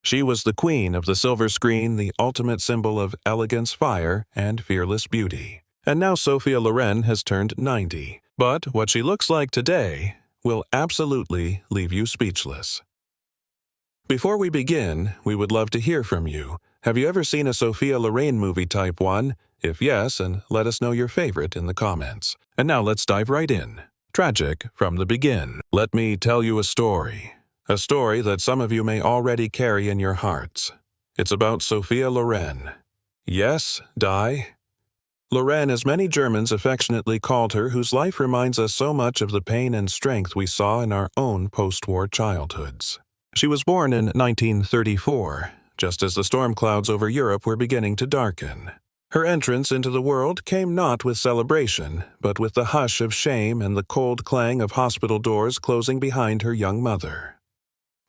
She was the queen of the silver screen, the ultimate symbol of elegance, fire, and fearless beauty. And now Sophia Loren has turned 90. But what she looks like today will absolutely leave you speechless. Before we begin, we would love to hear from you. Have you ever seen a Sophia Loren movie type 1? If yes, and let us know your favorite in the comments. And now let's dive right in. Tragic from the begin. Let me tell you a story. A story that some of you may already carry in your hearts. It's about Sophia Loren. Yes, die. Loren, as many Germans affectionately called her, whose life reminds us so much of the pain and strength we saw in our own post-war childhoods. She was born in 1934, just as the storm clouds over Europe were beginning to darken. Her entrance into the world came not with celebration, but with the hush of shame and the cold clang of hospital doors closing behind her young mother.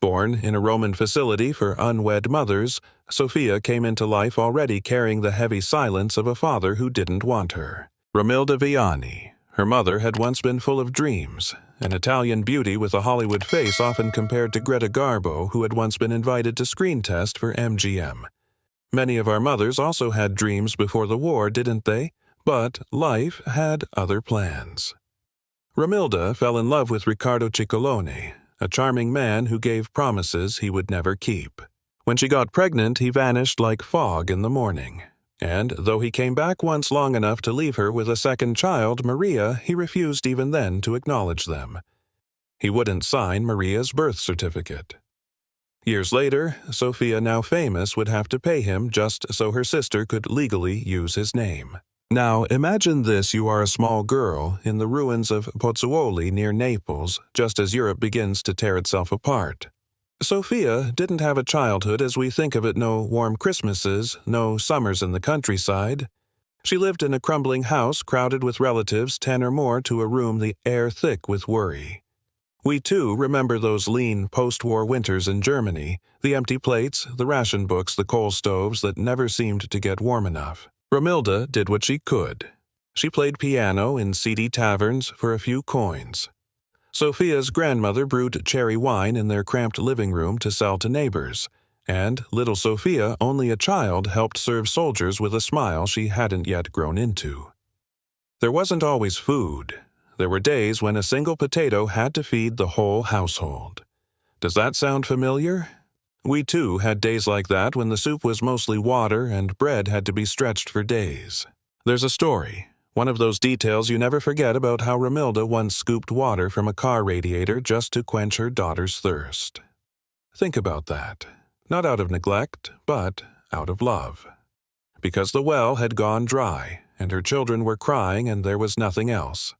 Born in a Roman facility for unwed mothers, Sophia came into life already carrying the heavy silence of a father who didn't want her. Romilda Vianney. Her mother had once been full of dreams, an Italian beauty with a Hollywood face often compared to Greta Garbo, who had once been invited to screen test for MGM. Many of our mothers also had dreams before the war, didn't they? But life had other plans. Romilda fell in love with Riccardo Ciccolone, a charming man who gave promises he would never keep. When she got pregnant, he vanished like fog in the morning. And though he came back once long enough to leave her with a second child, Maria, he refused even then to acknowledge them. He wouldn't sign Maria's birth certificate. Years later, Sophia, now famous, would have to pay him just so her sister could legally use his name. Now, imagine this: you are a small girl in the ruins of Pozzuoli near Naples, just as Europe begins to tear itself apart. Sophia didn't have a childhood as we think of it, no warm Christmases, no summers in the countryside. She lived in a crumbling house crowded with relatives, 10 or more to a room, the air thick with worry. We too remember those lean post-war winters in Germany, the empty plates, the ration books, the coal stoves that never seemed to get warm enough. Romilda did what she could. She played piano in seedy taverns for a few coins. Sophia's grandmother brewed cherry wine in their cramped living room to sell to neighbors, and little Sophia, only a child, helped serve soldiers with a smile she hadn't yet grown into. There wasn't always food. There were days when a single potato had to feed the whole household. Does that sound familiar? We too had days like that when the soup was mostly water and bread had to be stretched for days. There's a story, one of those details you never forget, about how Romilda once scooped water from a car radiator just to quench her daughter's thirst. Think about that. Not out of neglect, but out of love. Because the well had gone dry, and her children were crying and there was nothing else.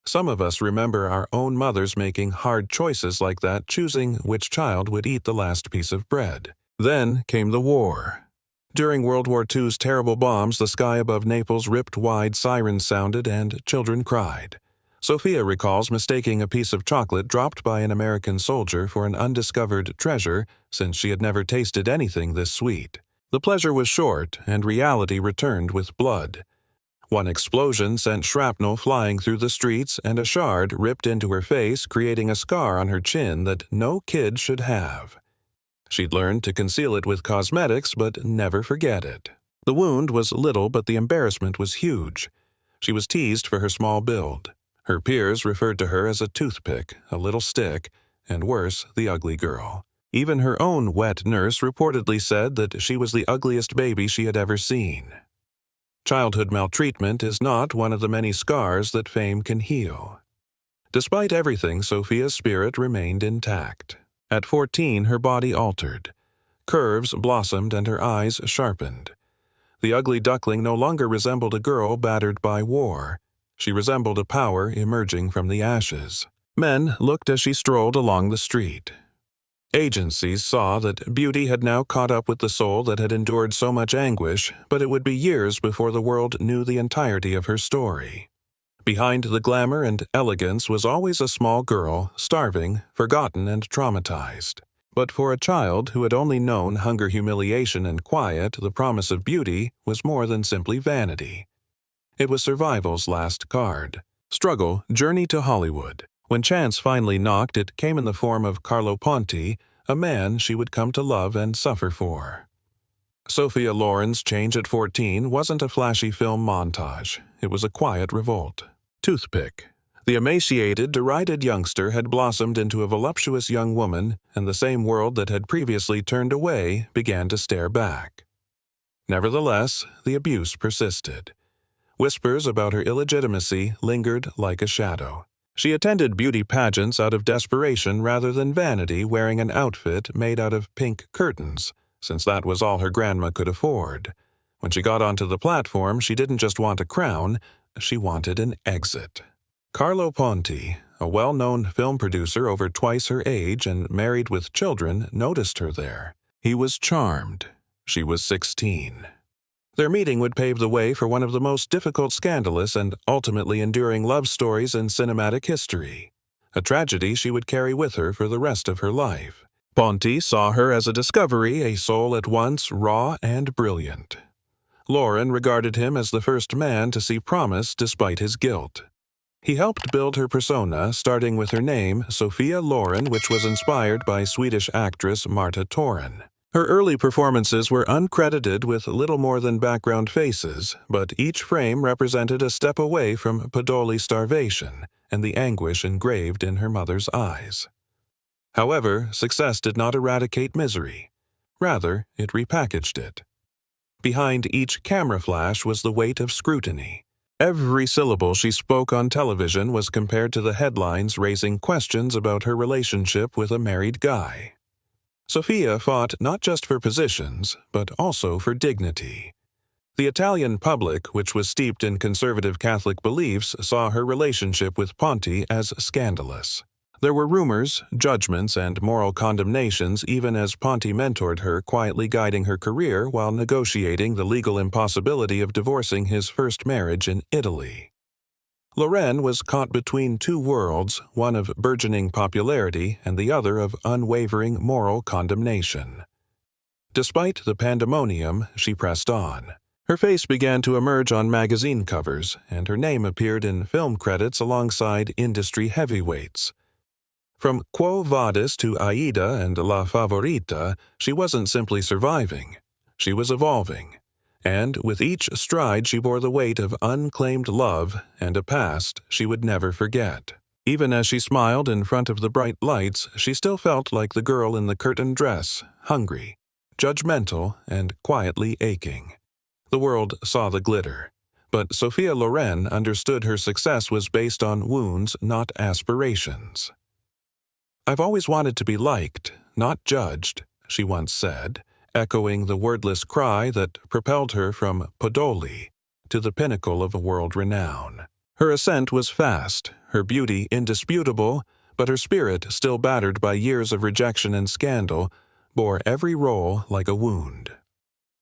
Some of us remember our own mothers making hard choices like that, choosing which child would eat the last piece of bread. Then came the war. During World War II's terrible bombs, the sky above Naples ripped wide, sirens sounded, and children cried. Sophia recalls mistaking a piece of chocolate dropped by an American soldier for an undiscovered treasure, since she had never tasted anything this sweet. The pleasure was short, and reality returned with blood. One explosion sent shrapnel flying through the streets, and a shard ripped into her face, creating a scar on her chin that no kid should have. She'd learned to conceal it with cosmetics, but never forget it. The wound was little, but the embarrassment was huge. She was teased for her small build. Her peers referred to her as a toothpick, a little stick, and worse, the ugly girl. Even her own wet nurse reportedly said that she was the ugliest baby she had ever seen. Childhood maltreatment is not one of the many scars that fame can heal. Despite everything, Sophia's spirit remained intact. At 14, her body altered. Curves blossomed and her eyes sharpened. The ugly duckling no longer resembled a girl battered by war. She resembled a power emerging from the ashes. Men looked as she strolled along the street. Agencies saw that beauty had now caught up with the soul that had endured so much anguish, but it would be years before the world knew the entirety of her story. Behind the glamour and elegance was always a small girl, starving, forgotten, and traumatized. But for a child who had only known hunger, humiliation, and quiet, the promise of beauty was more than simply vanity. It was survival's last card. Struggle, journey to Hollywood. When chance finally knocked, it came in the form of Carlo Ponti, a man she would come to love and suffer for. Sophia Loren's change at 14 wasn't a flashy film montage. It was a quiet revolt. Toothpick. The emaciated, derided youngster had blossomed into a voluptuous young woman, and the same world that had previously turned away began to stare back. Nevertheless, the abuse persisted. Whispers about her illegitimacy lingered like a shadow. She attended beauty pageants out of desperation rather than vanity, wearing an outfit made out of pink curtains, since that was all her grandma could afford. When she got onto the platform, she didn't just want a crown, she wanted an exit. Carlo Ponti, a well-known film producer over twice her age and married with children, noticed her there. He was charmed. She was 16. Their meeting would pave the way for one of the most difficult, scandalous, and ultimately enduring love stories in cinematic history, a tragedy she would carry with her for the rest of her life. Ponti saw her as a discovery, a soul at once raw and brilliant. Loren regarded him as the first man to see promise despite his guilt. He helped build her persona, starting with her name, Sophia Loren, which was inspired by Swedish actress Marta Torén. Her early performances were uncredited with little more than background faces, but each frame represented a step away from Podoli starvation and the anguish engraved in her mother's eyes. However, success did not eradicate misery. Rather, it repackaged it. Behind each camera flash was the weight of scrutiny. Every syllable she spoke on television was compared to the headlines raising questions about her relationship with a married guy. Sophia fought not just for positions, but also for dignity. The Italian public, which was steeped in conservative Catholic beliefs, saw her relationship with Ponti as scandalous. There were rumors, judgments, and moral condemnations even as Ponti mentored her, quietly guiding her career while negotiating the legal impossibility of divorcing his first marriage in Italy. Loren was caught between two worlds, one of burgeoning popularity and the other of unwavering moral condemnation. Despite the pandemonium, she pressed on. Her face began to emerge on magazine covers, and her name appeared in film credits alongside industry heavyweights. From Quo Vadis to Aida and La Favorita, she wasn't simply surviving. She was evolving. And with each stride she bore the weight of unclaimed love and a past she would never forget. Even as she smiled in front of the bright lights, she still felt like the girl in the curtained dress, hungry, judgmental, and quietly aching. The world saw the glitter, but Sophia Loren understood her success was based on wounds, not aspirations. "I've always wanted to be liked, not judged," she once said, echoing the wordless cry that propelled her from Podoli to the pinnacle of world renown. Her ascent was fast, her beauty indisputable, but her spirit, still battered by years of rejection and scandal, bore every role like a wound.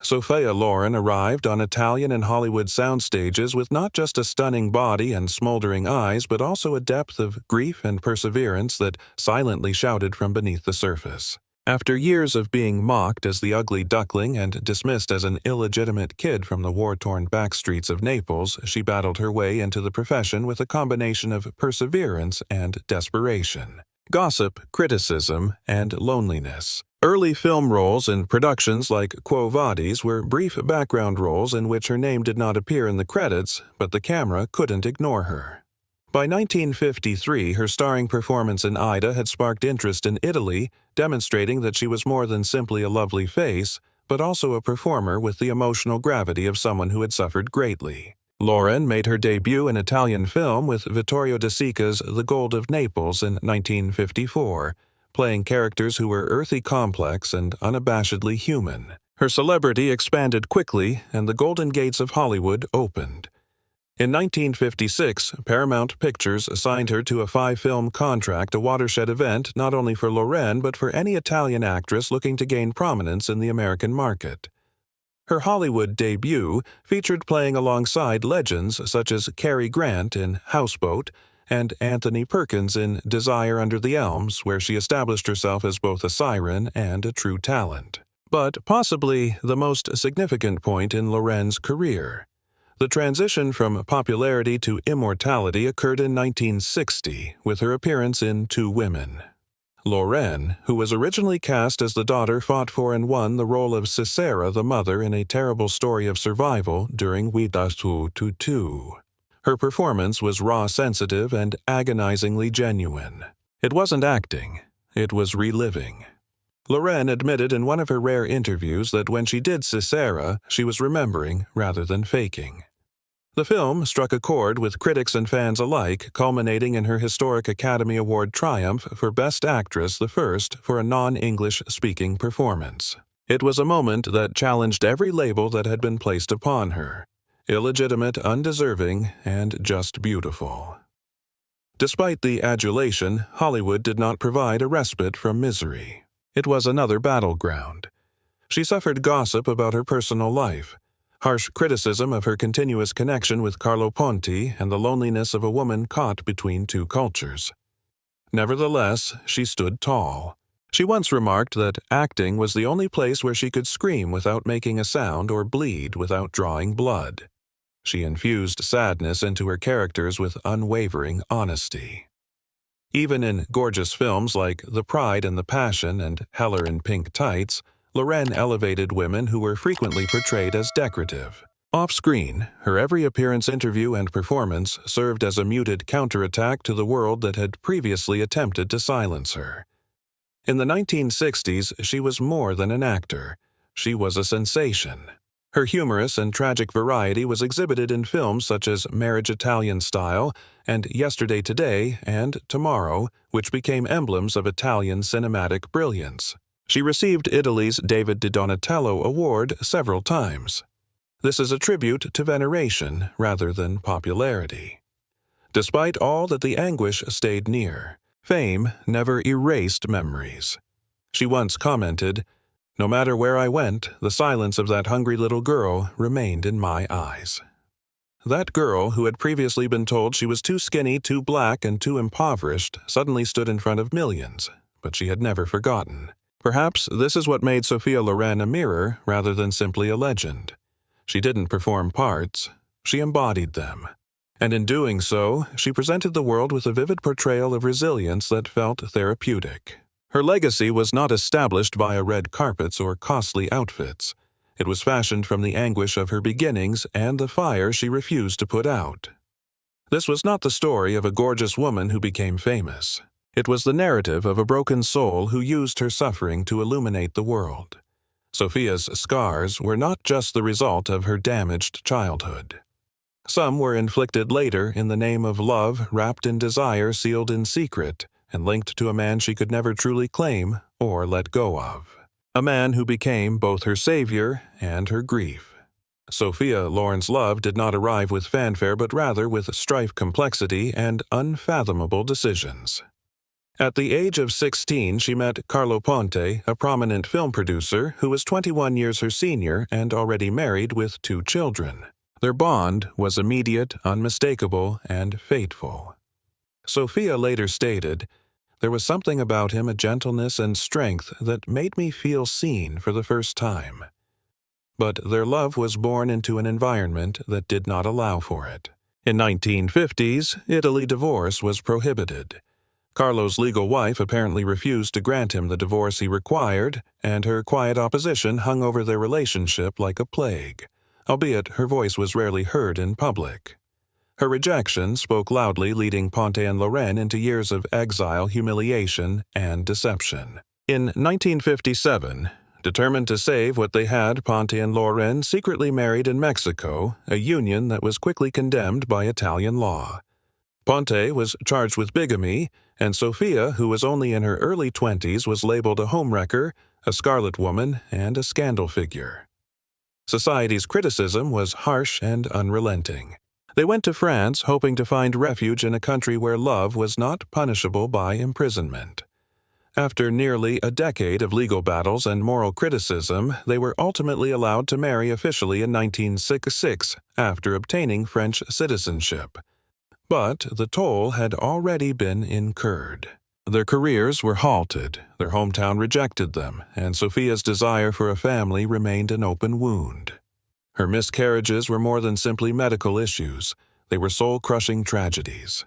Sophia Loren arrived on Italian and Hollywood sound stages with not just a stunning body and smoldering eyes, but also a depth of grief and perseverance that silently shouted from beneath the surface. After years of being mocked as the ugly duckling and dismissed as an illegitimate kid from the war-torn backstreets of Naples, she battled her way into the profession with a combination of perseverance and desperation, gossip, criticism, and loneliness. Early film roles in productions like Quo Vadis were brief background roles in which her name did not appear in the credits, but the camera couldn't ignore her. By 1953, her starring performance in Aida had sparked interest in Italy, demonstrating that she was more than simply a lovely face, but also a performer with the emotional gravity of someone who had suffered greatly. Loren made her debut in Italian film with Vittorio De Sica's The Gold of Naples in 1954, playing characters who were earthy, complex, and unabashedly human. Her celebrity expanded quickly, and the golden gates of Hollywood opened. In 1956, Paramount Pictures assigned her to a 5-film contract, a watershed event not only for Loren but for any Italian actress looking to gain prominence in the American market. Her Hollywood debut featured playing alongside legends such as Cary Grant in Houseboat and Anthony Perkins in Desire Under the Elms, where she established herself as both a siren and a true talent. But possibly the most significant point in Loren's career. The transition from popularity to immortality occurred in 1960 with her appearance in Two Women. Loren, who was originally cast as the daughter, fought for and won the role of Sisera, the mother, in a terrible story of survival during Widasu Tutu. Her performance was raw, sensitive, and agonizingly genuine. It wasn't acting, it was reliving. Loren admitted in one of her rare interviews that when she did Sisera, she was remembering rather than faking. The film struck a chord with critics and fans alike, culminating in her historic Academy Award triumph for Best Actress, the first for a non-English-speaking performance. It was a moment that challenged every label that had been placed upon her: illegitimate, undeserving, and just beautiful. Despite the adulation, Hollywood did not provide a respite from misery. It was another battleground. She suffered gossip about her personal life, harsh criticism of her continuous connection with Carlo Ponti, and the loneliness of a woman caught between two cultures. Nevertheless, she stood tall. She once remarked that acting was the only place where she could scream without making a sound or bleed without drawing blood. She infused sadness into her characters with unwavering honesty. Even in gorgeous films like The Pride and the Passion and Heller in Pink Tights, Loren elevated women who were frequently portrayed as decorative. Off-screen, her every appearance, interview, and performance served as a muted counterattack to the world that had previously attempted to silence her. In the 1960s, she was more than an actor. She was a sensation. Her humorous and tragic variety was exhibited in films such as Marriage Italian Style and Yesterday Today and Tomorrow, which became emblems of Italian cinematic brilliance. She received Italy's David di Donatello Award several times. This is a tribute to veneration rather than popularity. Despite all that the anguish stayed near, fame never erased memories. She once commented, "No matter where I went, the silence of that hungry little girl remained in my eyes." That girl, who had previously been told she was too skinny, too black, and too impoverished, suddenly stood in front of millions, but she had never forgotten. Perhaps this is what made Sophia Loren a mirror rather than simply a legend. She didn't perform parts, she embodied them. And in doing so, she presented the world with a vivid portrayal of resilience that felt therapeutic. Her legacy was not established via red carpets or costly outfits. It was fashioned from the anguish of her beginnings and the fire she refused to put out. This was not the story of a gorgeous woman who became famous. It was the narrative of a broken soul who used her suffering to illuminate the world. Sophia's scars were not just the result of her damaged childhood. Some were inflicted later in the name of love wrapped in desire, sealed in secret, and linked to a man she could never truly claim or let go of. A man who became both her savior and her grief. Sophia Loren's love did not arrive with fanfare but rather with strife, complexity, and unfathomable decisions. At the age of 16, she met Carlo Ponti, a prominent film producer who was 21 years her senior and already married with 2 children. Their bond was immediate, unmistakable, and fateful. Sophia later stated, "There was something about him, a gentleness and strength, that made me feel seen for the first time." But their love was born into an environment that did not allow for it. In 1950s, Italy divorce was prohibited. Carlo's legal wife apparently refused to grant him the divorce he required, and her quiet opposition hung over their relationship like a plague, albeit her voice was rarely heard in public. Her rejection spoke loudly, leading Ponti and Loren into years of exile, humiliation, and deception. In 1957, determined to save what they had, Ponti and Loren secretly married in Mexico, a union that was quickly condemned by Italian law. Ponti was charged with bigamy, and Sophia, who was only in her early 20s, was labeled a homewrecker, a scarlet woman, and a scandal figure. Society's criticism was harsh and unrelenting. They went to France, hoping to find refuge in a country where love was not punishable by imprisonment. After nearly a decade of legal battles and moral criticism, they were ultimately allowed to marry officially in 1966 after obtaining French citizenship. But the toll had already been incurred. Their careers were halted, their hometown rejected them, and Sophia's desire for a family remained an open wound. Her miscarriages were more than simply medical issues, they were soul-crushing tragedies.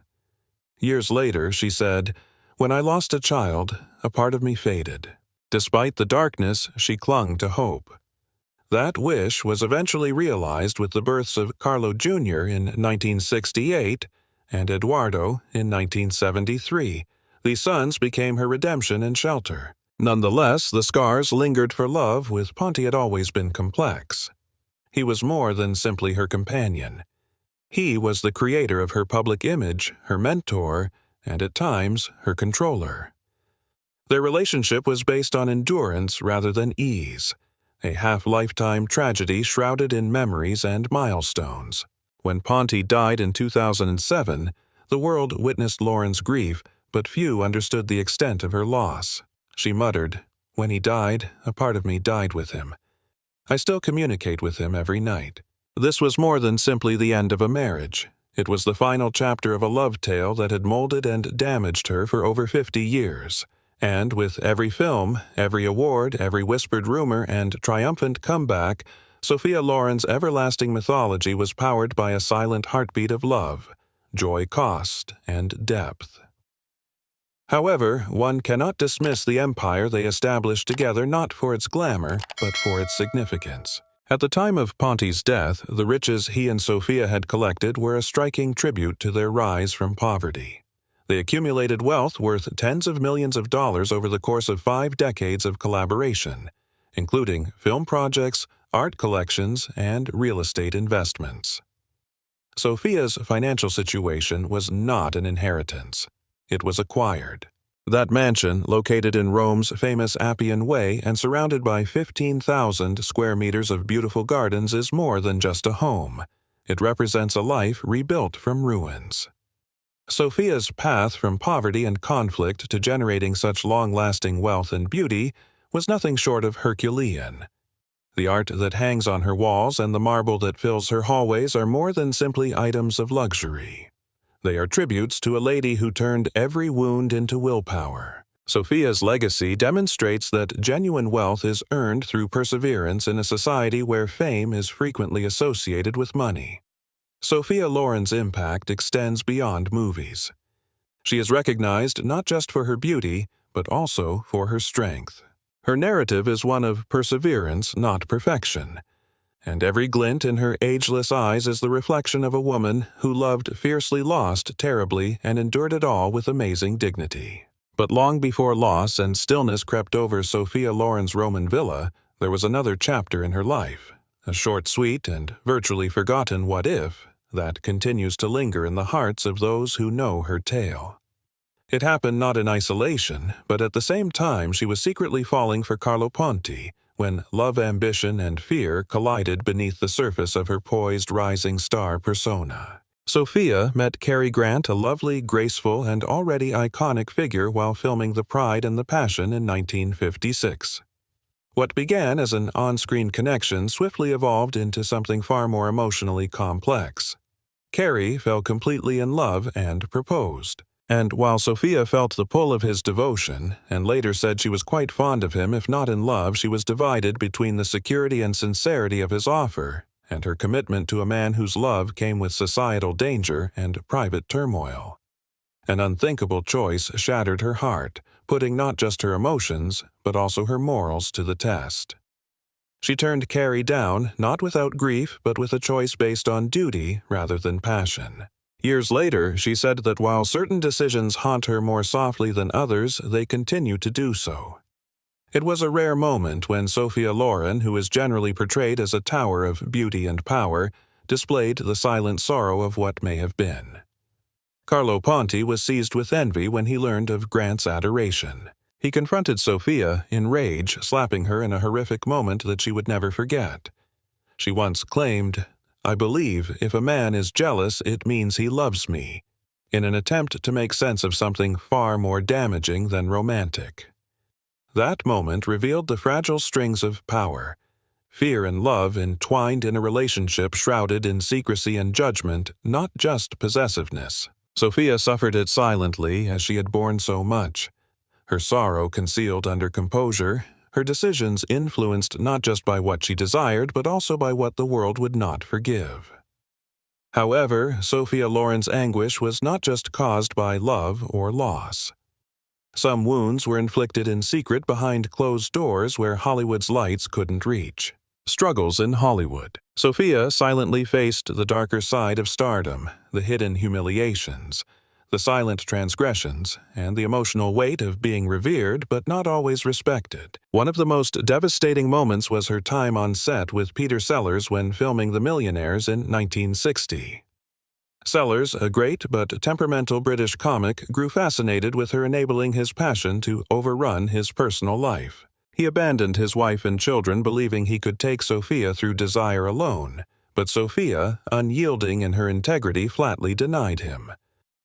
Years later, she said, When I lost a child, a part of me faded. Despite the darkness, she clung to hope. That wish was eventually realized with the births of Carlo Jr. in 1968 and Eduardo in 1973. These sons became her redemption and shelter. Nonetheless, the scars lingered for love. With Ponti had always been complex. He was more than simply her companion. He was the creator of her public image, her mentor, and at times, her controller. Their relationship was based on endurance rather than ease, a half-lifetime tragedy shrouded in memories and milestones. When Ponti died in 2007, the world witnessed Loren's grief, but few understood the extent of her loss. She muttered, "When he died, a part of me died with him. I still communicate with him every night." This was more than simply the end of a marriage. It was the final chapter of a love tale that had molded and damaged her for over 50 years. And with every film, every award, every whispered rumor, and triumphant comeback, Sophia Loren's everlasting mythology was powered by a silent heartbeat of love, joy cost, and depth. However, one cannot dismiss the empire they established together not for its glamour, but for its significance. At the time of Ponti's death, the riches he and Sophia had collected were a striking tribute to their rise from poverty. They accumulated wealth worth tens of millions of dollars over the course of 5 decades of collaboration, including film projects, art collections, and real estate investments. Sophia's financial situation was not an inheritance. It was acquired. That mansion, located in Rome's famous Appian Way and surrounded by 15,000 square meters of beautiful gardens, is more than just a home. It represents a life rebuilt from ruins. Sophia's path from poverty and conflict to generating such long-lasting wealth and beauty was nothing short of Herculean. The art that hangs on her walls and the marble that fills her hallways are more than simply items of luxury. They are tributes to a lady who turned every wound into willpower. Sophia's legacy demonstrates that genuine wealth is earned through perseverance in a society where fame is frequently associated with money. Sophia Loren's impact extends beyond movies. She is recognized not just for her beauty, but also for her strength. Her narrative is one of perseverance, not perfection, and every glint in her ageless eyes is the reflection of a woman who loved fiercely, lost terribly, and endured it all with amazing dignity. But long before loss and stillness crept over Sophia Loren's Roman villa, there was another chapter in her life, a short, sweet, and virtually forgotten what-if that continues to linger in the hearts of those who know her tale. It happened not in isolation, but at the same time she was secretly falling for Carlo Ponti, when love, ambition, and fear collided beneath the surface of her poised rising star persona. Sophia met Cary, a lovely, graceful, and already iconic figure while filming The Pride and the Passion in 1956. What began as an on-screen connection swiftly evolved into something far more emotionally complex. Cary fell completely in love and proposed. And while Sophia felt the pull of his devotion, and later said she was quite fond of him, if not in love, she was divided between the security and sincerity of his offer and her commitment to a man whose love came with societal danger and private turmoil. An unthinkable choice shattered her heart, putting not just her emotions, but also her morals to the test. She turned Cary down, not without grief, but with a choice based on duty rather than passion. Years later, she said that while certain decisions haunt her more softly than others, they continue to do so. It was a rare moment when Sophia Loren, who is generally portrayed as a tower of beauty and power, displayed the silent sorrow of what may have been. Carlo Ponti was seized with envy when he learned of Grant's adoration. He confronted Sophia in rage, slapping her in a horrific moment that she would never forget. She once claimed, "I believe if a man is jealous, it means he loves me," in an attempt to make sense of something far more damaging than romantic. That moment revealed the fragile strings of power, fear and love entwined in a relationship shrouded in secrecy and judgment, not just possessiveness. Sophia suffered it silently as she had borne so much. Her sorrow concealed under composure, her decisions influenced not just by what she desired, but also by what the world would not forgive. However, Sophia Loren's anguish was not just caused by love or loss. Some wounds were inflicted in secret behind closed doors where Hollywood's lights couldn't reach. Struggles in Hollywood. Sophia silently faced the darker side of stardom, the hidden humiliations, the silent transgressions, and the emotional weight of being revered but not always respected. One of the most devastating moments was her time on set with Peter Sellers when filming The Millionaires in 1960. Sellers, a great but temperamental British comic, grew fascinated with her, enabling his passion to overrun his personal life. He abandoned his wife and children, believing he could take Sophia through desire alone, but Sophia, unyielding in her integrity, flatly denied him.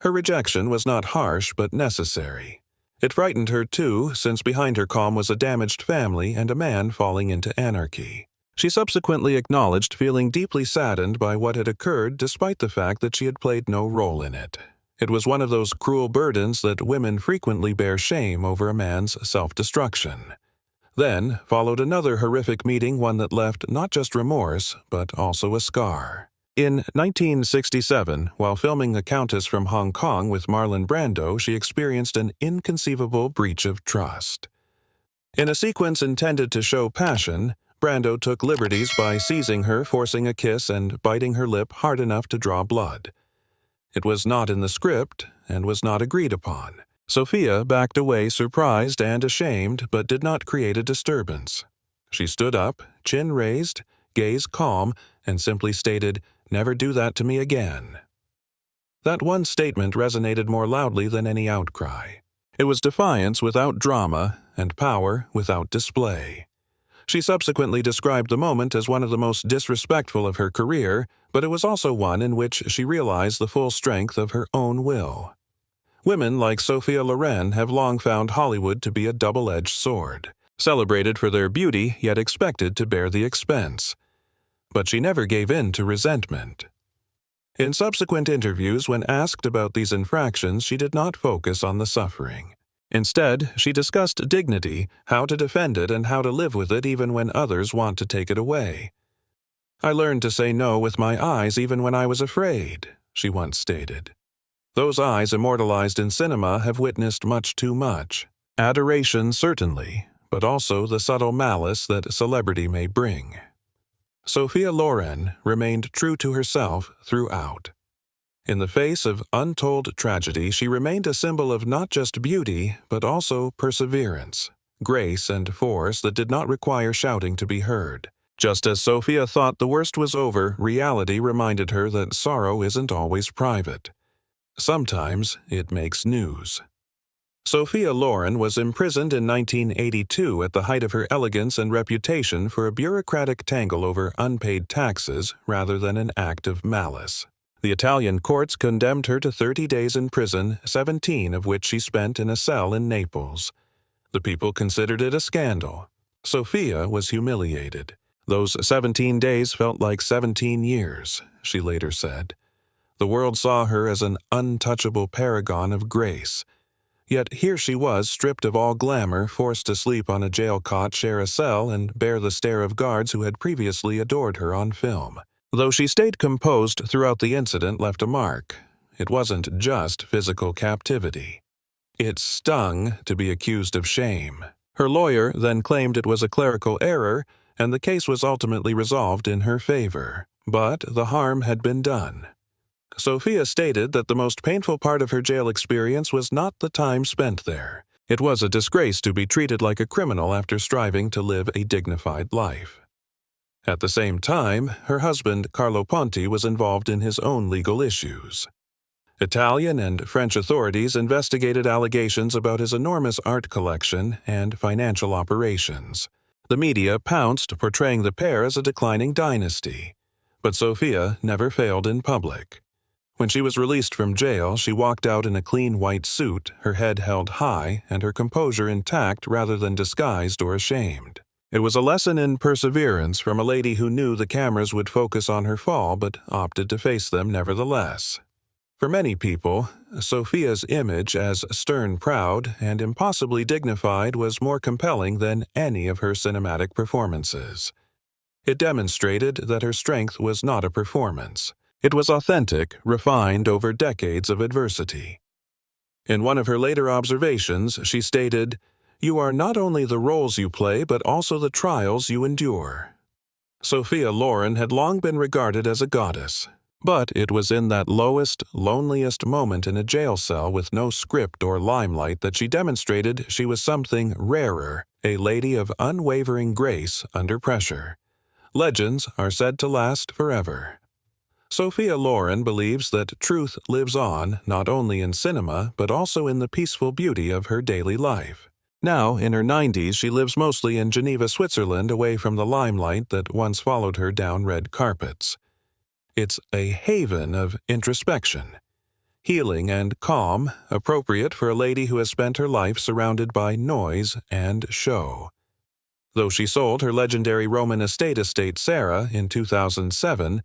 Her rejection was not harsh but necessary. It frightened her too, since behind her calm was a damaged family and a man falling into anarchy. She subsequently acknowledged feeling deeply saddened by what had occurred, despite the fact that she had played no role in it. It was one of those cruel burdens that women frequently bear, shame over a man's self-destruction. Then followed another horrific meeting, one that left not just remorse, but also a scar. In 1967, while filming A Countess from Hong Kong with Marlon Brando, she experienced an inconceivable breach of trust. In a sequence intended to show passion, Brando took liberties by seizing her, forcing a kiss, and biting her lip hard enough to draw blood. It was not in the script and was not agreed upon. Sophia backed away, surprised and ashamed, but did not create a disturbance. She stood up, chin raised, gaze calm, and simply stated, "Never do that to me again." That one statement resonated more loudly than any outcry. It was defiance without drama and power without display. She subsequently described the moment as one of the most disrespectful of her career, but it was also one in which she realized the full strength of her own will. Women like Sophia Loren have long found Hollywood to be a double-edged sword, celebrated for their beauty yet expected to bear the expense. But she never gave in to resentment. In subsequent interviews, when asked about these infractions, she did not focus on the suffering. Instead, she discussed dignity, how to defend it, and how to live with it even when others want to take it away. "I learned to say no with my eyes even when I was afraid," she once stated. Those eyes immortalized in cinema have witnessed much too much. Adoration, certainly, but also the subtle malice that celebrity may bring. Sophia Loren remained true to herself throughout. In the face of untold tragedy, she remained a symbol of not just beauty, but also perseverance, grace, and force that did not require shouting to be heard. Just as Sophia thought the worst was over, reality reminded her that sorrow isn't always private. Sometimes it makes news. Sophia Loren was imprisoned in 1982 at the height of her elegance and reputation for a bureaucratic tangle over unpaid taxes rather than an act of malice. The Italian courts condemned her to 30 days in prison, 17 of which she spent in a cell in Naples. The people considered it a scandal. Sophia was humiliated. "Those 17 days felt like 17 years, she later said. The world saw her as an untouchable paragon of grace. Yet here she was, stripped of all glamour, forced to sleep on a jail cot, share a cell, and bear the stare of guards who had previously adored her on film. Though she stayed composed throughout, the incident left a mark. It wasn't just physical captivity. It stung to be accused of shame. Her lawyer then claimed it was a clerical error, and the case was ultimately resolved in her favor. But the harm had been done. Sophia stated that the most painful part of her jail experience was not the time spent there. It was a disgrace to be treated like a criminal after striving to live a dignified life. At the same time, her husband, Carlo Ponti, was involved in his own legal issues. Italian and French authorities investigated allegations about his enormous art collection and financial operations. The media pounced, portraying the pair as a declining dynasty. But Sophia never failed in public. When she was released from jail, she walked out in a clean white suit, her head held high, and her composure intact rather than disguised or ashamed. It was a lesson in perseverance from a lady who knew the cameras would focus on her fall but opted to face them nevertheless. For many people, Sophia's image as stern, proud, and impossibly dignified was more compelling than any of her cinematic performances. It demonstrated that her strength was not a performance. It was authentic, refined over decades of adversity. In one of her later observations, she stated, "You are not only the roles you play, but also the trials you endure." Sophia Loren had long been regarded as a goddess, but it was in that lowest, loneliest moment in a jail cell with no script or limelight that she demonstrated she was something rarer, a lady of unwavering grace under pressure. Legends are said to last forever. Sophia Loren believes that truth lives on not only in cinema but also in the peaceful beauty of her daily life. Now, in her 90s, she lives mostly in Geneva, Switzerland, away from the limelight that once followed her down red carpets. It's a haven of introspection, healing and calm, appropriate for a lady who has spent her life surrounded by noise and show. Though she sold her legendary Roman estate Sarah in 2007,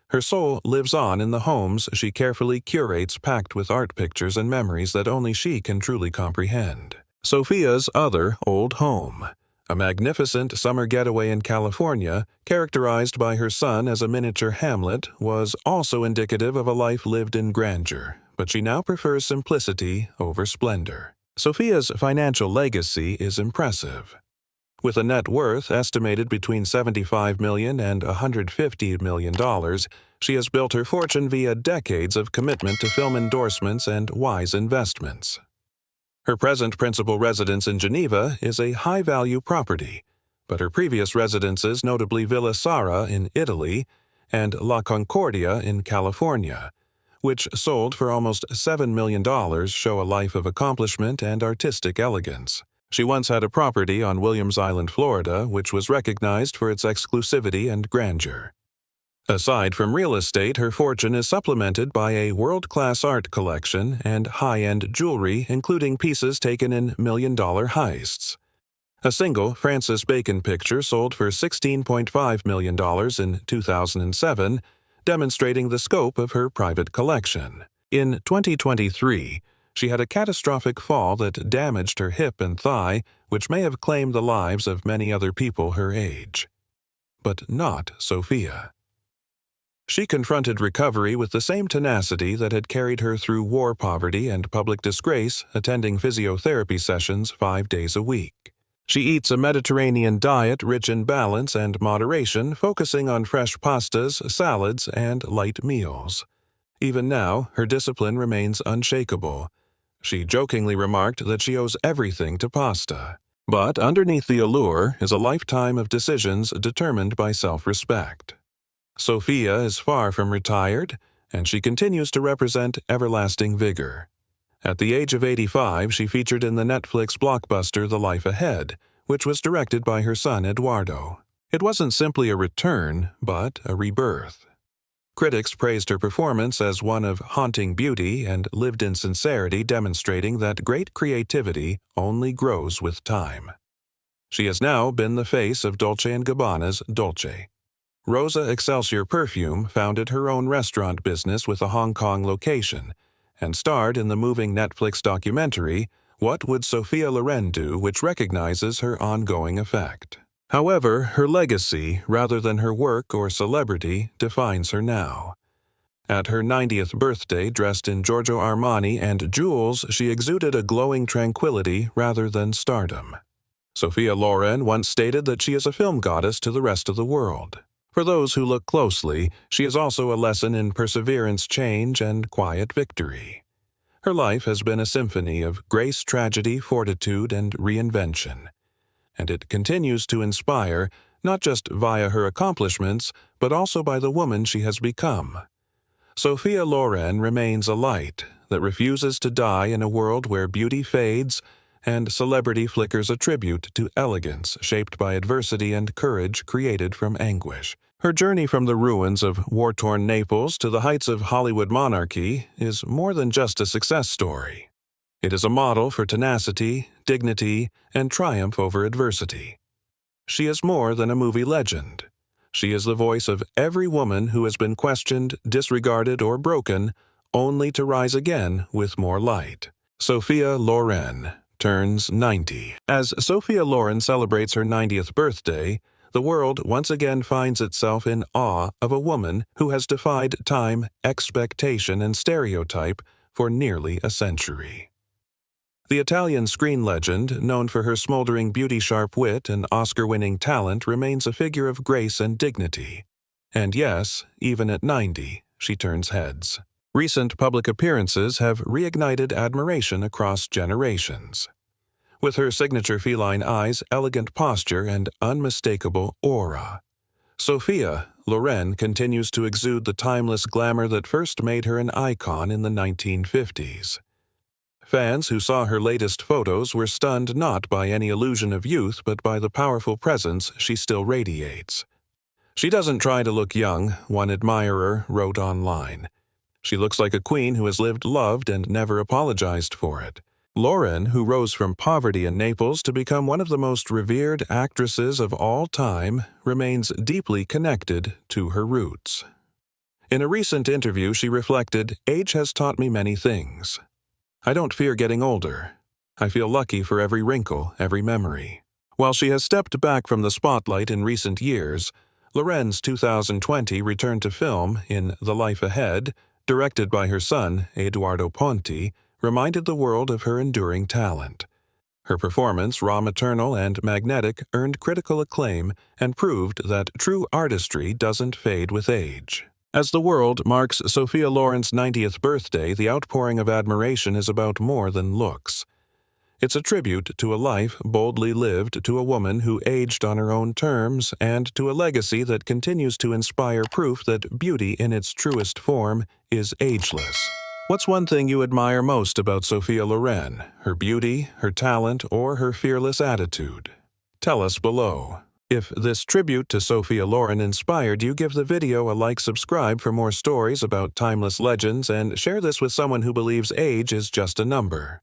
her soul lives on in the homes she carefully curates, packed with art pictures and memories that only she can truly comprehend. Sophia's other old home, a magnificent summer getaway in California, characterized by her son as a miniature Hamlet, was also indicative of a life lived in grandeur, but she now prefers simplicity over splendor. Sophia's financial legacy is impressive. With a net worth estimated between $75 million and $150 million, she has built her fortune via decades of commitment to film endorsements and wise investments. Her present principal residence in Geneva is a high-value property, but her previous residences, notably Villa Sara in Italy and La Concordia in California, which sold for almost $7 million, show a life of accomplishment and artistic elegance. She once had a property on Williams Island, Florida, which was recognized for its exclusivity and grandeur. Aside from real estate, her fortune is supplemented by a world-class art collection and high-end jewelry, including pieces taken in million-dollar heists. A single Francis Bacon picture sold for $16.5 million in 2007, demonstrating the scope of her private collection. In 2023, she had a catastrophic fall that damaged her hip and thigh, which may have claimed the lives of many other people her age. But not Sophia. She confronted recovery with the same tenacity that had carried her through war poverty and public disgrace, attending physiotherapy sessions 5 days a week. She eats a Mediterranean diet rich in balance and moderation, focusing on fresh pastas, salads, and light meals. Even now, her discipline remains unshakable. She jokingly remarked that she owes everything to pasta. But underneath the allure is a lifetime of decisions determined by self-respect. Sophia is far from retired, and she continues to represent everlasting vigor. At the age of 85, she featured in the Netflix blockbuster The Life Ahead, which was directed by her son Eduardo. It wasn't simply a return, but a rebirth. Critics praised her performance as one of haunting beauty and lived-in sincerity, demonstrating that great creativity only grows with time. She has now been the face of Dolce & Gabbana's Dolce. Rosa Excelsior Perfume founded her own restaurant business with a Hong Kong location and starred in the moving Netflix documentary What Would Sophia Loren Do?, which recognizes her ongoing effect. However, her legacy, rather than her work or celebrity, defines her now. At her 90th birthday, dressed in Giorgio Armani and jewels, she exuded a glowing tranquility rather than stardom. Sophia Loren once stated that she is a film goddess to the rest of the world. For those who look closely, she is also a lesson in perseverance, change, and quiet victory. Her life has been a symphony of grace, tragedy, fortitude, and reinvention. And it continues to inspire, not just via her accomplishments, but also by the woman she has become. Sophia Loren remains a light that refuses to die in a world where beauty fades and celebrity flickers a tribute to elegance shaped by adversity and courage created from anguish. Her journey from the ruins of war-torn Naples to the heights of Hollywood monarchy is more than just a success story. It is a model for tenacity, dignity, and triumph over adversity. She is more than a movie legend. She is the voice of every woman who has been questioned, disregarded, or broken, only to rise again with more light. Sophia Loren turns 90. As Sophia Loren celebrates her 90th birthday, the world once again finds itself in awe of a woman who has defied time, expectation, and stereotype for nearly a century. The Italian screen legend, known for her smoldering beauty-sharp wit and Oscar-winning talent, remains a figure of grace and dignity. And yes, even at 90, she turns heads. Recent public appearances have reignited admiration across generations. With her signature feline eyes, elegant posture, and unmistakable aura, Sophia Loren continues to exude the timeless glamour that first made her an icon in the 1950s. Fans who saw her latest photos were stunned not by any illusion of youth but by the powerful presence she still radiates. "She doesn't try to look young," one admirer wrote online. "She looks like a queen who has lived, loved, and never apologized for it." Loren, who rose from poverty in Naples to become one of the most revered actresses of all time, remains deeply connected to her roots. In a recent interview, she reflected, "Age has taught me many things. I don't fear getting older. I feel lucky for every wrinkle, every memory." While she has stepped back from the spotlight in recent years, Loren's 2020 return to film in The Life Ahead, directed by her son, Eduardo Ponti, reminded the world of her enduring talent. Her performance, raw, maternal, and magnetic, earned critical acclaim and proved that true artistry doesn't fade with age. As the world marks Sophia Loren's 90th birthday, the outpouring of admiration is about more than looks. It's a tribute to a life boldly lived, to a woman who aged on her own terms, and to a legacy that continues to inspire proof that beauty in its truest form is ageless. What's one thing you admire most about Sophia Loren? Her beauty, her talent, or her fearless attitude? Tell us below. If this tribute to Sophia Loren inspired you, give the video a like, subscribe for more stories about timeless legends, and share this with someone who believes age is just a number.